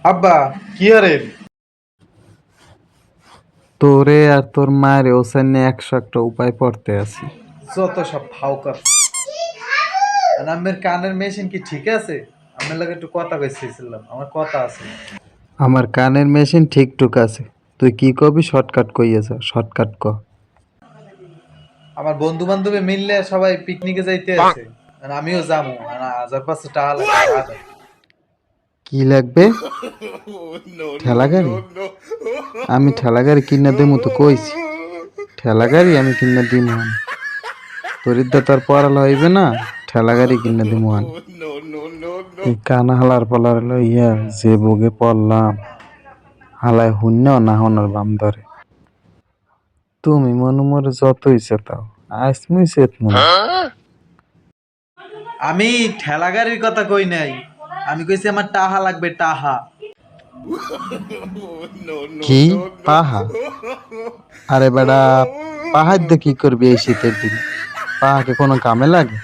আব্বা কি আরে তোরে আর তোর মায়ের ওসাই নিয়ে 101টা উপায় পড়তে আছি। যত সব ফাউকা আর আমের কানের মেশিন কি ঠিক আছে? আমার লাগে একটু কথা কইছিলাম, আমার কথা আছে। আমার কানের মেশিন ঠিকঠুক আছে, তুই কি কবি শর্টকাট কইয়েছ, শর্টকাট ক। আমার বন্ধু বান্ধবে মিললে সবাই পিকনিকে যাইতে আছে, আর আমিও যাবো। আর 1000 টাকা লাগবে। কি লাগবে? ঠেলা গাড়ি? আমি ঠেলা গাড়ি কিনা দেবো তো কইছি, ঠেলা গাড়ি আমি কিনা দিব না। তোর তার পড়ালা হইবে না, ঠেলা গাড়ি কিনা দিব না। এই কানা হালার পালার লইয়া যে বগে পড়লাম, হালায় শূন্য না হনার বাম ধরে। তুমি মনে মরে যত ইচ্ছে তাও, আজ মুই সেত মনে। আমি ঠেলা গাড়ির কথা কই নাই, আমি কইছি আমার টাহা লাগবে, টাহা। কি পাহা? আরে বেড়া, পাহাড় দিয়ে কি করবি এই শীতের দিনে? পাহাকে কোনো কামে লাগে?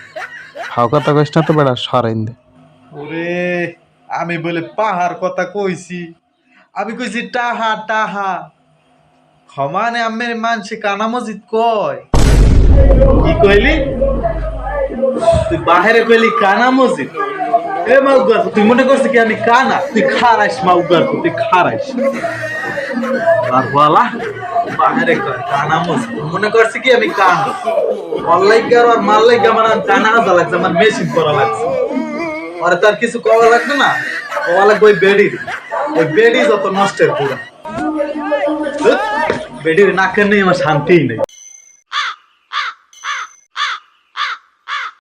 ফাও কথা কইস না তো বেড়া, সরাইন দে। ওরে, আমি বলে পাহাড় কথা কইছি? আমি কইছি টাহা টাহা। ক্ষমানে আমের মানসে কানা মসজিদ কয়। কি কইলি তুই? বাহিরে কইলি কানা মসজিদ? এ মাউগার, তুই মনে করছিস কি আমি কানা? তুই খারাইস মাউগার, তুই খারাইস। আর বলা বাহিরে কয় কানা মসজিদ, তুই মনে করছিস কি আমি কানা? অনলাইগার আর মাল্লাইগা মানে কানা হাজা লাগছে, আমার মেশিন করা লাগছে। আরে তার কিছু কওয়া লাগবে না, কওয়া লাগবে ওই বেডির। ওই বেডি যত নষ্টের পুরা বেডির নাকের নেই, আমার শান্তিই নেই।